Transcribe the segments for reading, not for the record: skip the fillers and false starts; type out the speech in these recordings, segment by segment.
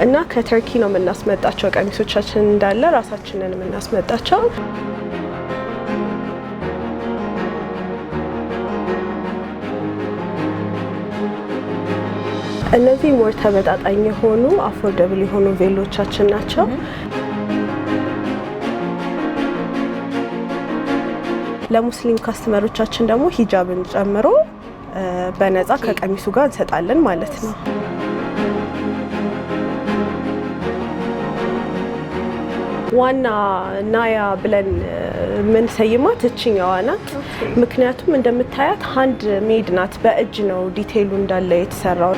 እና ከተርኪ ነው የምናስመጣቸው ቀሚሶቻችን እንዳለ ራሳችንን የምናስመጣቸው። እነዚህ ሞር ተመጣጣኝ የሆኑ አፎርደብል የሆኑ ቬሎቻችን ናቸው። ለሙስሊም ካስተመሮቻችን ደግሞ ሂጃብን ጨምሮ በነፃ ከቀሚሱ ጋር እንሰጣለን ማለት ነው። ዋና ናያ ብለን ምን ሰይማት እችኛዋ ናት። ምክንያቱም እንደምታያት ሃንድ ሜድ ናት። በእጅ ነው ዲቴይሉ እንዳለ የተሰራው።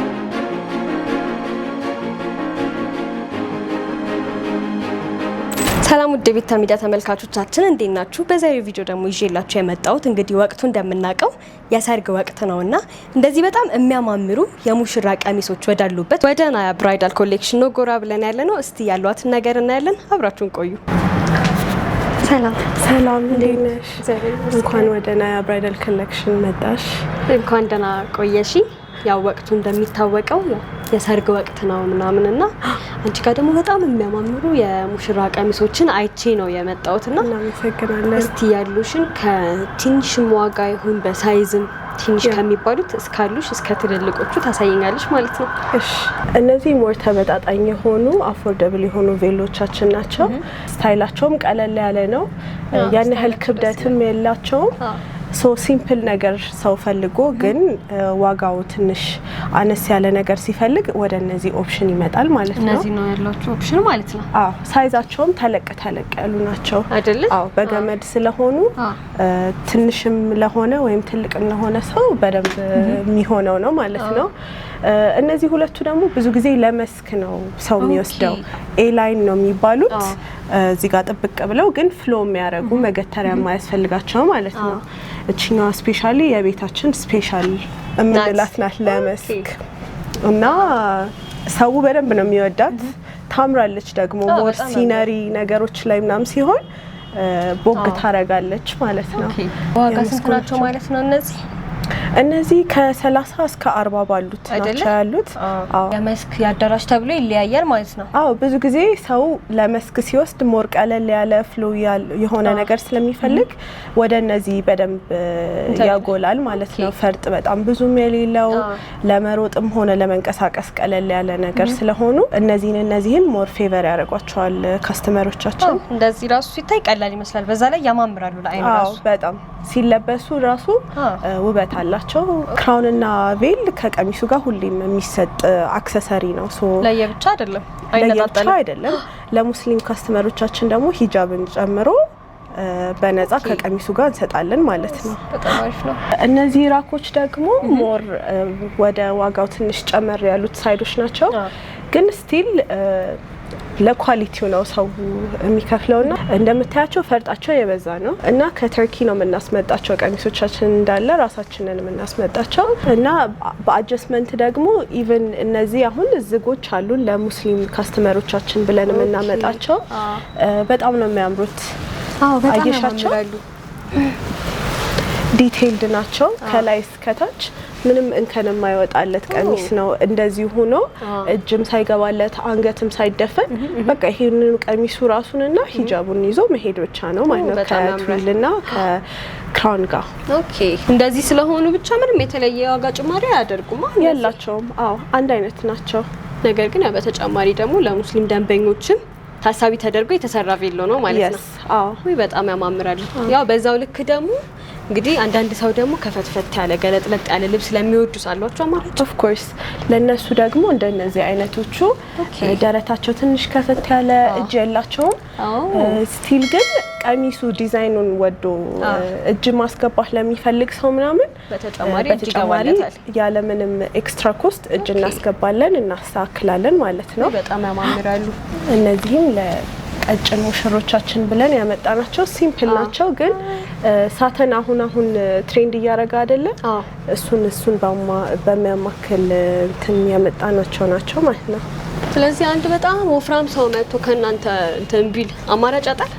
ሰላም ውድ ቤታ ሚዲያ ተመልካቾቻችን እንዴት ናችሁ? በዛሬው ቪዲዮ ደግሞ ይዤላችሁ የመጣሁት እንግዲህ ወቅቱ እንደምናውቀው የሰርግ ወቅት ነውና እንደዚህ በጣም የሚያማምሩ የሙሽራ ቀሚሶች ወዳሉበት ወደ ናያ ብራይዳል ኮሌክሽን ነው ጎራ ብለን ያለነው። እስቲ ያሏትን ነገር እናያለን። አብራችሁን ቆዩ። ሰላም እንዴት ነሽ? እንኳን ወደ ናያ ብራይዳል ኮሌክሽን መጣሽ። እንኳን ደህና ቆየሽ። ያው ወቅቱ እንደሚታወቀው የሰርግ ወቅት ነው ምናምንና አንቺ ጋር ደግሞ በጣም የሚያማምሩ የሙሽራ ቀሚሶችን አይቼ ነው የመጣሁትና እናመሰግናለን። እስቲ ያሉሽን ከትንሽም ዋጋ ይሁን በሳይዝም ትንሽ ከሚባሉት እስካሉሽ እስከ ትልልቆቹ ታሳየኛለሽ ማለት ነው። እሺ፣ እነዚህ ሞር ተመጣጣኝ የሆኑ አፎርደብል የሆኑ ቬሎቻችን ናቸው። ስታይላቸውም ቀለል ያለ ነው። ያን ያህል ክብደትም የላቸውም። ሶ ሲምፕል ነገር ሰው ፈልጎ ግን ዋጋው ትንሽ አነስ ያለ ነገር ሲፈልግ ወደ እነዚህ ኦፕሽን ይመጣል ማለት ነው። እነዚህ ነው ያላችሁ ኦፕሽን ማለት ነው። አዎ፣ ሳይዛቸውም ተለቅ ያሉ ናቸው አይደል? አዎ፣ በገመድ ስለሆኑ ትንሽም ለሆነ ወይም ትልቅም ለሆነ ሰው በደንብ የሚሆነው ነው ማለት ነው። እነዚህ ሁለቱ ደግሞ ብዙ ጊዜ ለመስክ ነው ሰው የሚወስደው። ኤ ላይን ነው የሚባሉት። እዚህ ጋር ጥብቅ ብለው ግን ፍሎ የሚያደርጉ መገተሪያ የማያስፈልጋቸው ማለት ነው። እቺኛዋ ስፔሻሊ የቤታችን ስፔሻል እምንላት ናት ለመስክ እና ሰው በደንብ ነው የሚወዳት። ታምራለች ደግሞ ሞር ሲነሪ ነገሮች ላይ ምናምን ሲሆን ቦግ ታረጋለች ማለት ነው። ዋጋ ስንት ናቸው ማለት ነው እነዚህ ከ30 እስከ 40 ባሉት ናቸው ያሉት። አዎ፣ የመስክ ያዳራሽ ተብሎ ይለያያል ማለት ነው። አዎ፣ ብዙ ጊዜ ሰው ለመስክ ሲወስድ ሞር ቀለል ያለ ፍሎ የሆነ ነገር ስለሚፈልግ ወደ እነዚህ በደንብ ያጎላል ማለት ነው። ፈርጥ በጣም ብዙም የሌለው ለመሮጥም ሆነ ለመንቀሳቀስ ቀለል ያለ ነገር ስለሆኑ እነዚህን ሞር ፌቨር ያደርጓቸዋል ካስተመሮቻችን። እንደዚህ ራሱ ሲታይ ቀላል ይመስላል፣ በዛ ላይ ያማምራሉ ለአይን ራሱ። በጣም ሲለበሱ ራሱ ውበት አላቸው። ክራውን እና ቬል ከቀሚሱ ጋር ሁሌም የሚሰጥ አክሰሰሪ ነው። ለየብቻ አይደለም። ለሙስሊም ካስተመሮቻችን ደግሞ ሂጃብን ጨምሮ በነፃ ከቀሚሱ ጋር እንሰጣለን ማለት ነው። በጣም አሪፍ ነው። እነዚህ ራኮች ደግሞ ሞር ወደ ዋጋው ትንሽ ጨመር ያሉት ሳይዶች ናቸው፣ ግን ስቲል ለኳሊቲው ነው ሰው የሚከፍለውና እንደምታያቸው ፈርጣቸው የበዛ ነው እና ከተርኪ ነው የምናስመጣቸው ቀሚሶቻችን እንዳለ ራሳችንን የምናስመጣቸው እና በአጀስትመንት ደግሞ ኢቭን እነዚህ አሁን ዝጎች አሉ ለሙስሊም ካስተመሮቻችን ብለን የምናመጣቸው በጣም ነው የሚያምሩት። አየሻቸው? ዲቴይልድ ናቸው ከላይ እስከታች ምንም እንከን የማይወጣለት ቀሚስ ነው። እንደዚህ ሆኖ እጅም ሳይገባለት አንገትም ሳይደፈን በቃ ይሄንን ቀሚሱ ራሱንና ሂጃቡን ይዞ መሄድ ብቻ ነው ማለት ነው ከትዊልና ከክራውን ጋር። ኦኬ፣ እንደዚህ ስለሆኑ ብቻ ምንም የተለየ ዋጋ ጭማሪ አያደርጉም? የላቸውም። አዎ፣ አንድ አይነት ናቸው። ነገር ግን ያው በተጨማሪ ደግሞ ለሙስሊም ደንበኞችም ታሳቢ ተደርጎ የተሰራ ቬሎ ነው ማለት ነው። አዎ፣ በጣም ያማምራል። ያው በዛው ልክ ደግሞ እንግዲህ አንዳንድ ሰው ደግሞ ከፈትፈት ያለ ገለጥለጥ ያለ ልብስ ለሚወዱ ሳሏቸው ማለት ኦፍ ኮርስ ለነሱ ደግሞ እንደነዚህ አይነቶቹ ደረታቸው ትንሽ ከፈት ያለ እጅ ያላቸው ስቲል ግን ቀሚሱ ዲዛይኑን ወዶ እጅ ማስገባት ለሚፈልግ ሰው ምናምን በተጨማሪ ያለ ምንም ኤክስትራ ኮስት እጅ እናስገባለን እናስተካክላለን ማለት ነው። በጣም ያማምራሉ። እነዚህም ቀጭን ሙሽሮቻችን ብለን ያመጣናቸው ሲምፕል ናቸው፣ ግን ሳተን አሁን ትሬንድ እያደረገ አይደለ? እሱን በሚያማክል እንትን ያመጣናቸው ናቸው ማለት ነው። ስለዚህ አንድ በጣም ወፍራም ሰው መጥቶ ከናንተ እንትን ቢል አማራጭ አጣል?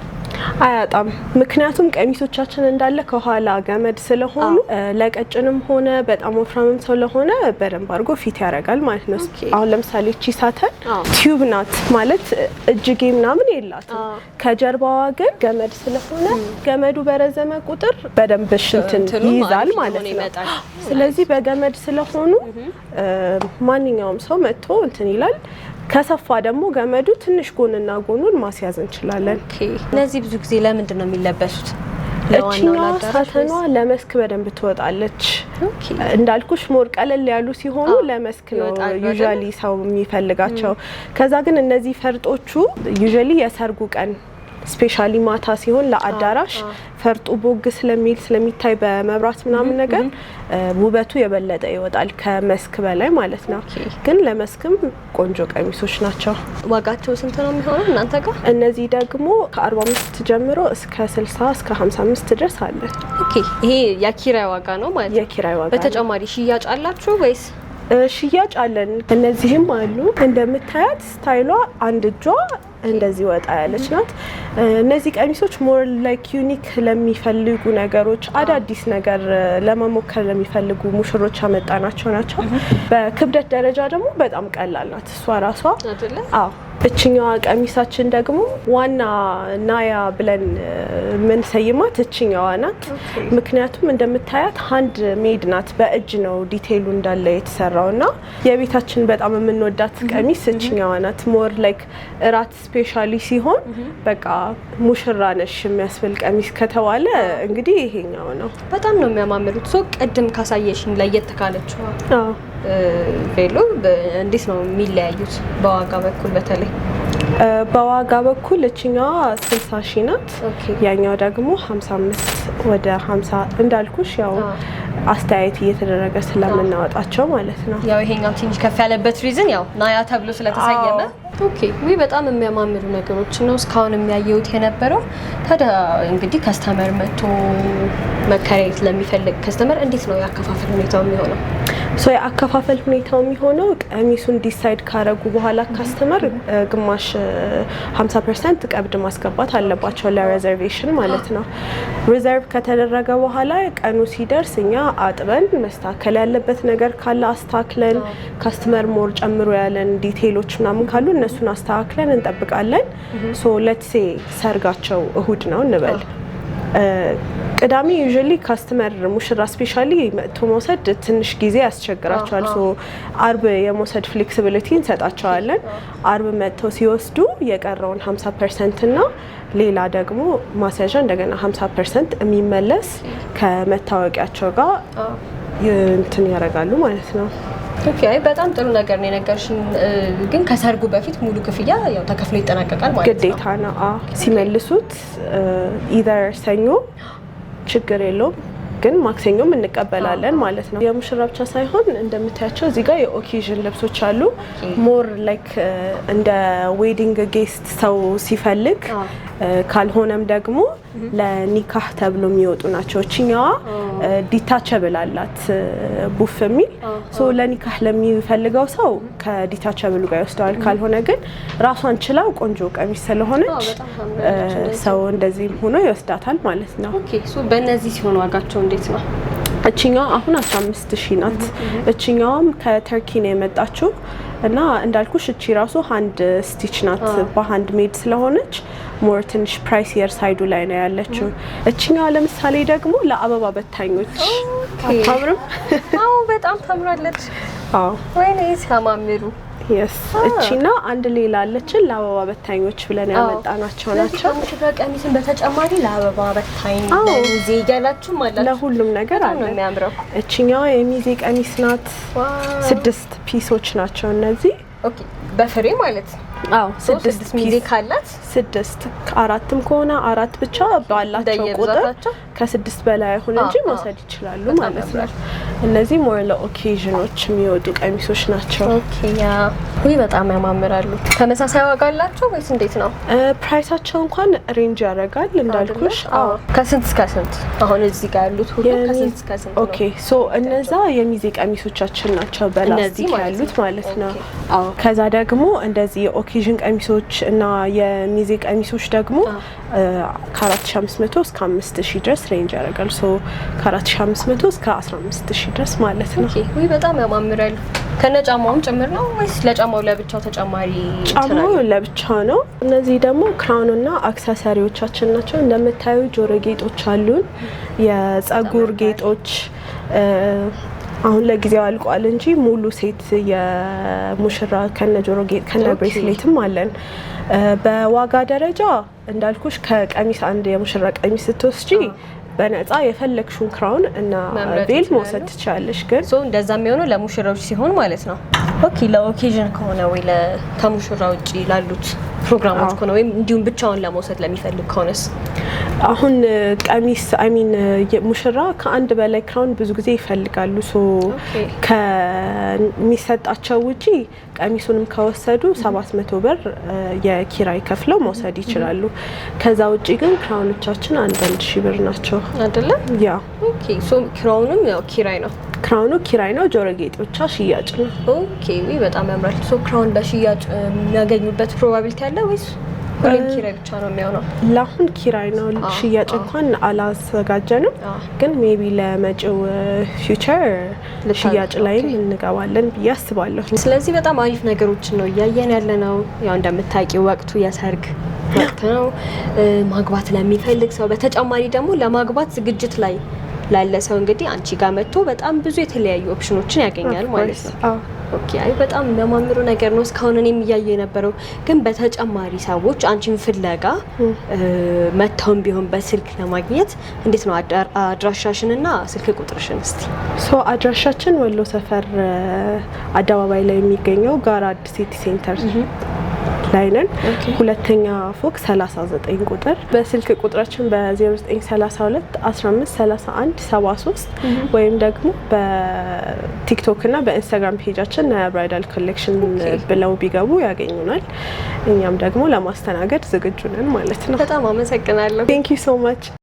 አያጣም። ምክንያቱም ቀሚሶቻችን እንዳለ ከኋላ ገመድ ስለሆኑ ለቀጭንም ሆነ በጣም ወፍራምም ሰው ለሆነ በደንብ አድርጎ ፊት ያደርጋል ማለት ነው። አሁን ለምሳሌ እቺ ሳተን ቲዩብ ናት ማለት እጅጌ ምናምን የላትም። ከጀርባዋ ግን ገመድ ስለሆነ ገመዱ በረዘመ ቁጥር በደንብ ሽንትን ይይዛል ማለት ነው። ስለዚህ በገመድ ስለሆኑ ማንኛውም ሰው መጥቶ እንትን ይላል። ከሰፋ ደግሞ ገመዱ ትንሽ ጎንና ጎኑን ማስያዝ እንችላለን። እነዚህ ብዙ ጊዜ ለምንድን ነው የሚለበሱት? እቺኛዋ ሳተኗ ለመስክ በደንብ ትወጣለች። እንዳልኩሽ ሞር ቀለል ያሉ ሲሆኑ ለመስክ ነው ዩዥዋሊ ሰው የሚፈልጋቸው። ከዛ ግን እነዚህ ፈርጦቹ ዩዥዋሊ የሰርጉ ቀን ስፔሻሊ ማታ ሲሆን ለአዳራሽ ፈርጡ ቦግ ስለሚታይ በመብራት ምናምን ነገር ውበቱ የበለጠ ይወጣል ከመስክ በላይ ማለት ነው። ግን ለመስክም ቆንጆ ቀሚሶች ናቸው። ዋጋቸው ስንት ነው የሚሆነው እናንተ ጋር? እነዚህ ደግሞ ከ45 ጀምሮ እስከ 60 እስከ 55 ድረስ አለ። ኦኬ ይሄ የኪራይ ዋጋ ነው ማለት ነው? የኪራይ ዋጋ። በተጨማሪ ሽያጭ አላችሁ ወይስ? ሽያጭ አለን። እነዚህም አሉ። እንደምታያት ስታይሏ አንድ እጇ እንደዚህ ወጣ ያለች ናት። እነዚህ ቀሚሶች ሞር ላይክ ዩኒክ ለሚፈልጉ ነገሮች አዳዲስ ነገር ለመሞከር ለሚፈልጉ ሙሽሮች ያመጣናቸው ናቸው። በክብደት ደረጃ ደግሞ በጣም ቀላል ናት እሷ ራሷ። አዎ እችኛዋ ቀሚሳችን ደግሞ ዋና ናያ ብለን ምን ሰይማት እችኛዋ ናት። ምክንያቱም እንደምታያት ሃንድ ሜድ ናት። በእጅ ነው ዲቴይሉ እንዳለ የተሰራውና የቤታችን በጣም የምንወዳት ቀሚስ እችኛዋ ናት። ሞር ላይክ እራት ስፔሻሊ ሲሆን በቃ ሙሽራ ነሽ የሚያስብል ቀሚስ ከተባለ እንግዲህ ይሄኛው ነው። በጣም ነው የሚያማምሩት። ሶ ቅድም ካሳየሽኝ ለየት ካለችው ቬሎ እንዴት ነው የሚለያዩት በዋጋ በኩል? በተለይ በዋጋ በኩል እችኛዋ 60 ሺህ ናት። ያኛው ደግሞ 55 ወደ 50 እንዳልኩሽ ያው አስተያየት እየተደረገ ስለምናወጣቸው ማለት ነው። ያው ይሄኛው ትንሽ ከፍ ያለበት ሪዝን ያው ናያ ተብሎ ስለተሰየመ። ኦኬ ወይ በጣም የሚያማምሩ ነገሮች ነው እስካሁን የሚያየውት የነበረው። ታዲያ እንግዲህ ከስተመር መጥቶ መከራየት ለሚፈልግ ከስተመር እንዴት ነው ያከፋፈል ሁኔታው የሚሆነው? የአከፋፈል ሁኔታው የሚሆነው ቀሚሱን ዲሳይድ ካረጉ በኋላ ካስተመር ግማሽ 50% ቀብድ ማስገባት አለባቸው ለሪዘርቬሽን ማለት ነው። ሪዘርቭ ከተደረገ በኋላ ቀኑ ሲደርስ እኛ አጥበን መስተካከል ያለበት ነገር ካለ አስተካክለን ካስተመር ሞር ጨምሮ ያለን ዲቴይሎች ምናምን ካሉ እነሱን አስተካክለን እንጠብቃለን። ሌትስ ሴ ሰርጋቸው እሁድ ነው እንበል። ቅዳሜ ዩዥዋሊ ካስተመር ሙሽራ ስፔሻሊ መጥቶ መውሰድ ትንሽ ጊዜ ያስቸግራቸዋል። አርብ የመውሰድ ፍሌክሲቢሊቲ እንሰጣቸዋለን። አርብ መጥተው ሲወስዱ የቀረውን 50% እና ሌላ ደግሞ ማስያዣ እንደገና 50% የሚመለስ ከመታወቂያቸው ጋር እንትን ያደርጋሉ ማለት ነው። ኦኬ በጣም ጥሩ ነገር ነው የነገርሽኝ። ግን ከሰርጉ በፊት ሙሉ ክፍያ ያው ተከፍሎ ይጠናቀቃል ማለት ነው? ግዴታ ነው። ሲመልሱት ኢዘር ሰኞ ችግር የለውም ግን ማክሰኞም እንቀበላለን ማለት ነው። የሙሽራ ብቻ ሳይሆን እንደምታያቸው እዚህ ጋር የኦኬዥን ልብሶች አሉ። ሞር ላይክ እንደ ዌዲንግ ጌስት ሰው ሲፈልግ ካልሆነም ደግሞ ለኒካህ ተብሎ የሚወጡ ናቸው። እቺኛዋ ዲታቸብል አላት ቡፍ የሚል ለኒካህ ለሚፈልገው ሰው ከዲታቸብሉ ጋር ይወስደዋል። ካልሆነ ግን ራሷን ችላ ቆንጆ ቀሚስ ስለሆነች ሰው እንደዚህ ሆኖ ይወስዳታል ማለት ነው። ኦኬ በእነዚህ ሲሆን ዋጋቸው እንዴት ነው? እቺኛዋ አሁን 15000 ናት። እቺኛዋም ከቱርኪ ነው የመጣችው እና እንዳልኩሽ እቺ ራሱ ሃንድ ስቲች ናት። በሃንድ ሜድ ስለሆነች ሞር ትንሽ ፕራይስ የር ሳይዱ ላይ ነው ያለችው። እቺኛዋ ለምሳሌ ደግሞ ለአበባ በታኞች አታምርም? አዎ በጣም ታምራለች። አዎ ወይኔ ሲያማምሩ። እቺና አንድ ሌላ አለችን ለአበባ በታኞች ብለን ያመጣናቸው ናቸው። ሙሽራ ቀሚስን በተጨማሪ ለአበባ በታኝ ለሚዜ ያላችሁ ማለት ለሁሉም ነገር አለ። የሚያምረው እቺኛዋ የሚዜ ቀሚስ ናት። 6 ፒሶች ናቸው እነዚህ። ኦኬ በፍሬ ማለት ነው? አዎ 6 ሚዜ ካላት 6 4ም ከሆነ 4 ብቻ ባላቸው ቁጥር ከ6 በላይ ሆነ እንጂ መውሰድ ይችላሉ ማለት ነው። እነዚህ ሞር ለኦኬዥኖች የሚወጡ ቀሚሶች ናቸው። ኦኬ ያ ወይ በጣም ያማምራሉ። ተመሳሳይ ዋጋ አላቸው ወይስ እንዴት ነው? ፕራይሳቸው እንኳን ሬንጅ ያደርጋል እንዳልኩሽ። አዎ ከስንት እስከ ስንት? አሁን እዚህ ጋር ያሉት ሁሉ ከስንት እስከ ስንት? ኦኬ እነዛ የሚዜ ቀሚሶቻችን ናቸው በላስቲክ ያሉት ማለት ነው። አዎ ከዛ ደግሞ ደግሞ እንደዚህ የኦኬዥን ቀሚሶች እና የሚዜ ቀሚሶች ደግሞ ከ4500 እስከ 5000 ድረስ ሬንጅ ያደርጋል። ሶ ከ4500 እስከ 15000 ድረስ ማለት ነው። ኦኬ ወይ በጣም ያማምራሉ። ከነጫማውም ጭምር ነው ወይስ ለጫማው ለብቻው ተጨማሪ? ጫማው ለብቻ ነው። እነዚህ ደግሞ ክራውን እና አክሰሰሪዎቻችን ናቸው። እንደምታዩ ጆሮ ጌጦች አሉን፣ የጸጉር ጌጦች አሁን ለጊዜው አልቋል እንጂ ሙሉ ሴት የሙሽራ ከነ ጆሮ ጌጥ ከነ ብሬስሌትም አለን። በዋጋ ደረጃ እንዳልኩሽ ከቀሚስ አንድ የሙሽራ ቀሚስ ስትወስጂ በነፃ የፈለግሽውን ክራውን እና ቤል መውሰድ ትችላለሽ። ግን እንደዛ የሚሆነው ለሙሽራዎች ሲሆን ማለት ነው። ኦኬ ለኦኬዥን ከሆነ ወይ ከሙሽራ ውጪ ላሉት ፕሮግራሞች ከሆነ ወይም እንዲሁም ብቻውን ለመውሰድ ለሚፈልግ ከሆነስ? አሁን ቀሚስ ሙሽራ ከአንድ በላይ ክራውን ብዙ ጊዜ ይፈልጋሉ። ሶ ከሚሰጣቸው ውጪ ቀሚሱንም ከወሰዱ 700 ብር የኪራይ ከፍለው መውሰድ ይችላሉ። ከዛ ውጪ ግን ክራውኖቻችን 1000 ብር ናቸው አይደለ? ያ ኦኬ። ሶ ክራውንም ያው ኪራይ ነው። ክራውኑ ኪራይ ነው። ጆሮ ጌጥ ብቻ ሽያጭ ነው። ኦኬ ወይ በጣም ያምራል። ሶ ክራውን በሽያጭ የሚያገኙበት ፕሮባቢሊቲ አለ ወይስ ሁሌም ኪራይ ብቻ ነው የሚሆነው? ለአሁን ኪራይ ነው። ሽያጭ እንኳን አላዘጋጀንም፣ ግን ሜቢ ለመጪው ፊውቸር ሽያጭ ላይም እንገባለን ብዬ አስባለሁ። ስለዚህ በጣም አሪፍ ነገሮችን ነው እያየን ያለ ነው። ያው እንደምታውቂው ወቅቱ የሰርግ ወቅት ነው። ማግባት ለሚፈልግ ሰው በተጨማሪ ደግሞ ለማግባት ዝግጅት ላይ ላለ ሰው እንግዲህ አንቺ ጋር መጥቶ በጣም ብዙ የተለያዩ ኦፕሽኖችን ያገኛል ማለት ነው። ኦኬ አይ በጣም የሚያማምሩ ነገር ነው። እስካሁን እኔም እያየሁ የነበረው ግን በተጨማሪ ሰዎች አንቺን ፍለጋ መጥተውም ቢሆን በስልክ ለማግኘት እንዴት ነው አድራሻሽንና ስልክ ቁጥርሽን እስቲ? አድራሻችን ወሎ ሰፈር አደባባይ ላይ የሚገኘው ጋራድ ሲቲ ሴንተር ላይ ነን። ሁለተኛ ፎቅ 39 ቁጥር። በስልክ ቁጥራችን በ0932 15 31 73 ወይም ደግሞ በቲክቶክ እና በኢንስታግራም ፔጃችን ናያ ብራይዳል ኮሌክሽን ብለው ቢገቡ ያገኙናል። እኛም ደግሞ ለማስተናገድ ዝግጁ ነን ማለት ነው። በጣም አመሰግናለሁ። ቴንክ ዩ ሶ ማች።